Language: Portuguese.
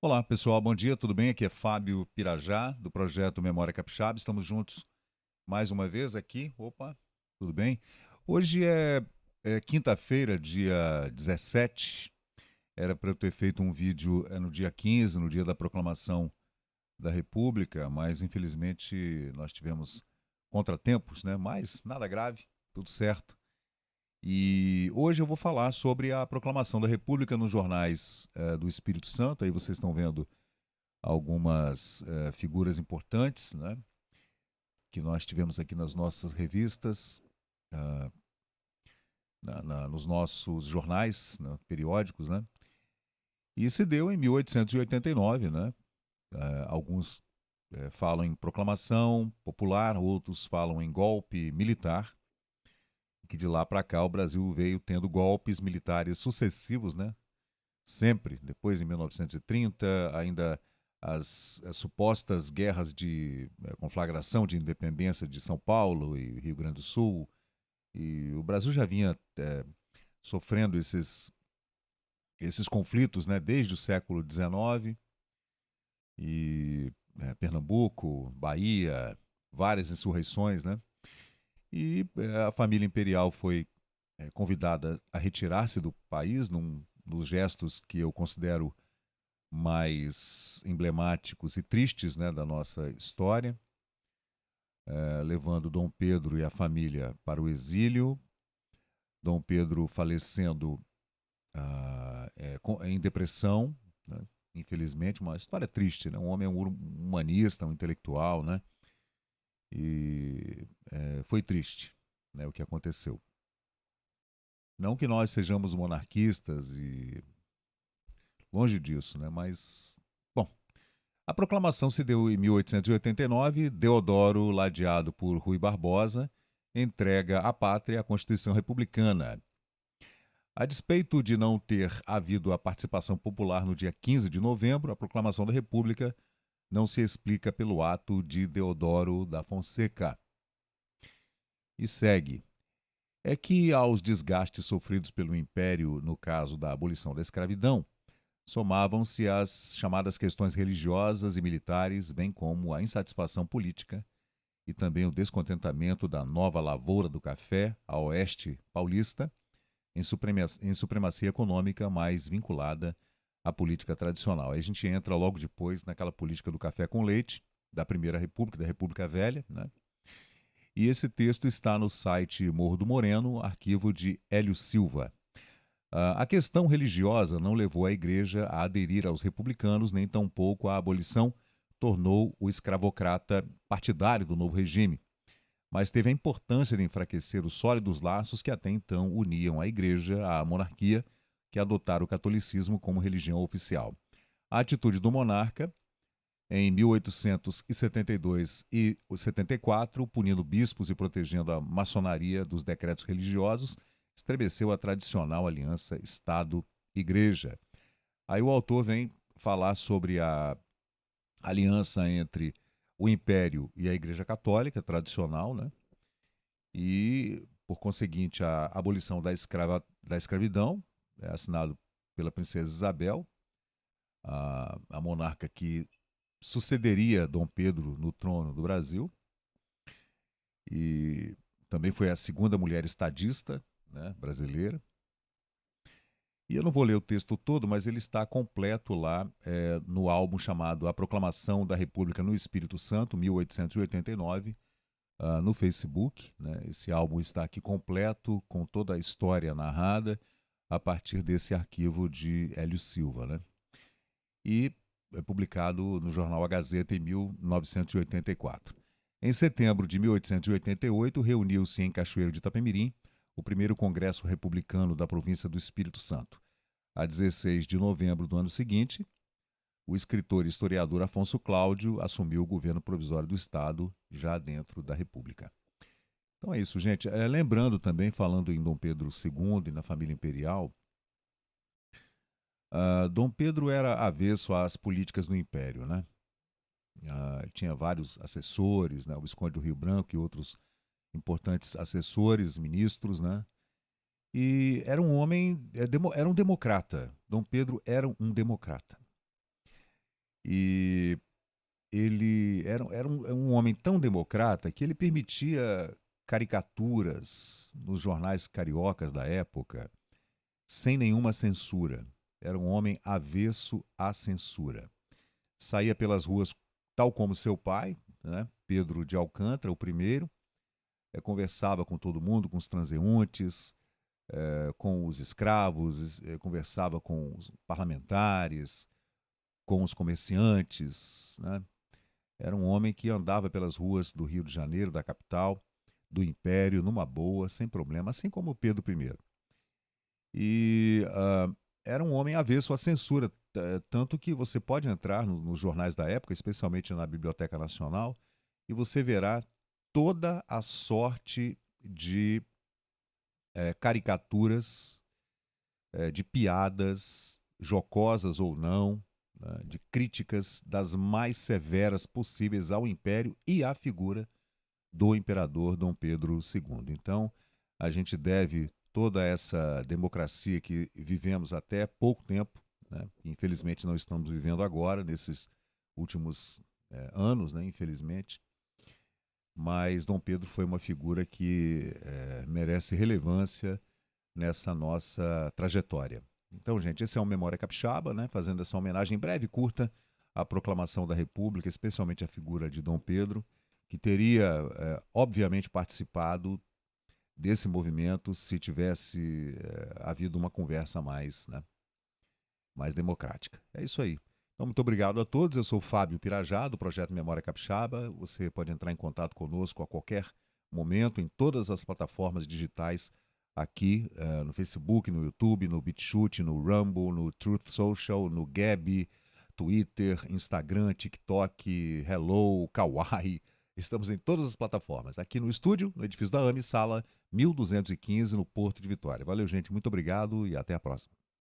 Olá, pessoal, bom dia, tudo bem? Aqui é Fábio Pirajá, do projeto Memória Capixaba. Estamos juntos mais uma vez aqui. Opa, tudo bem? Hoje é quinta-feira, dia 17. Era para eu ter feito um vídeo no dia 15, no dia da proclamação da República, mas infelizmente nós tivemos contratempos, né? Mas nada grave, tudo certo. E hoje eu vou falar sobre a proclamação da República nos jornais do Espírito Santo. Aí vocês estão vendo algumas figuras importantes, né, que nós tivemos aqui nas nossas revistas, ah, nos nossos jornais, né, periódicos, né? E se deu em 1889, né? Alguns falam em proclamação popular, outros falam em golpe militar, que de lá para cá o Brasil veio tendo golpes militares sucessivos, né? Sempre. Depois, em 1930, ainda as supostas guerras de conflagração de independência de São Paulo e Rio Grande do Sul. E o Brasil já vinha sofrendo esses conflitos, né, desde o século XIX. E Pernambuco, Bahia, várias insurreições, né? E a família imperial foi convidada a retirar-se do país num dos gestos que eu considero mais emblemáticos e tristes, né, da nossa história, levando Dom Pedro e a família para o exílio, Dom Pedro falecendo em depressão, né, infelizmente, uma história triste, né, um homem humanista, um intelectual, né, e foi triste, né, o que aconteceu. Não que nós sejamos monarquistas e longe disso, né, mas bom, a proclamação se deu em 1889. Deodoro, ladeado por Rui Barbosa, entrega à pátria a Constituição Republicana. A despeito de não ter havido a participação popular no dia 15 de novembro, a proclamação da República não se explica pelo ato de Deodoro da Fonseca. E segue. É que aos desgastes sofridos pelo Império no caso da abolição da escravidão, somavam-se as chamadas questões religiosas e militares, bem como a insatisfação política e também o descontentamento da nova lavoura do café a oeste paulista, em supremacia econômica mais vinculada à política tradicional. Aí a gente entra logo depois naquela política do café com leite, da Primeira República, da República Velha, né? E esse texto está no site Morro do Moreno, arquivo de Hélio Silva. A questão religiosa não levou a Igreja a aderir aos republicanos, nem tampouco a abolição tornou o escravocrata partidário do novo regime, mas teve a importância de enfraquecer os sólidos laços que até então uniam a Igreja à monarquia, que adotaram o catolicismo como religião oficial. A atitude do monarca, em 1872 e 74, punindo bispos e protegendo a maçonaria dos decretos religiosos, estabeleceu a tradicional aliança Estado-Igreja. Aí o autor vem falar sobre a aliança entre o Império e a Igreja Católica tradicional, né? E, por conseguinte, a abolição da escravidão, assinado pela princesa Isabel, a monarca que sucederia Dom Pedro no trono do Brasil, e também foi a segunda mulher estadista, né, brasileira. E eu não vou ler o texto todo, mas ele está completo lá no álbum chamado A Proclamação da República no Espírito Santo, 1889, no Facebook. Né? Esse álbum está aqui completo, com toda a história narrada, a partir desse arquivo de Hélio Silva. Né? E é publicado no jornal A Gazeta em 1984. Em setembro de 1888, reuniu-se em Cachoeiro de Itapemirim o primeiro Congresso Republicano da província do Espírito Santo. A 16 de novembro do ano seguinte, o escritor e historiador Afonso Cláudio assumiu o governo provisório do Estado, já dentro da República. Então é isso, gente. Lembrando também, falando em Dom Pedro II e na família imperial, Dom Pedro era avesso às políticas do Império, né? Tinha vários assessores, né? O Visconde do Rio Branco e outros importantes assessores, ministros, né? E era um homem, era um democrata. Dom Pedro era um democrata. E ele era um homem tão democrata que ele permitia caricaturas nos jornais cariocas da época sem nenhuma censura. Era um homem avesso à censura. Saía pelas ruas tal como seu pai, né, Pedro de Alcântara, o primeiro, conversava com todo mundo, com os transeuntes, com os escravos, conversava com os parlamentares, com os comerciantes, né? Era um homem que andava pelas ruas do Rio de Janeiro, da capital, do Império, numa boa, sem problema, assim como Pedro I. E era um homem avesso à censura, tanto que você pode entrar nos jornais da época, especialmente na Biblioteca Nacional, e você verá toda a sorte de caricaturas, de piadas, jocosas ou não, né, de críticas das mais severas possíveis ao Império e à figura do imperador Dom Pedro II. Então, a gente deve toda essa democracia que vivemos até pouco tempo, né? Infelizmente não estamos vivendo agora, nesses últimos anos, né? Infelizmente, mas Dom Pedro foi uma figura que merece relevância nessa nossa trajetória. Então, gente, esse é o Memória Capixaba, né? Fazendo essa homenagem breve e curta à proclamação da República, especialmente à figura de Dom Pedro, que teria, obviamente, participado desse movimento se tivesse havido uma conversa mais, né, mais democrática. É isso aí. Então, muito obrigado a todos. Eu sou o Fábio Pirajá, do Projeto Memória Capixaba. Você pode entrar em contato conosco a qualquer momento em todas as plataformas digitais aqui no Facebook, no YouTube, no BitChute, no Rumble, no Truth Social, no Gab, Twitter, Instagram, TikTok, Hello, Kawaii. Estamos em todas as plataformas. Aqui no estúdio, no edifício da AME, sala 1215, no Porto de Vitória. Valeu, gente. Muito obrigado e até a próxima.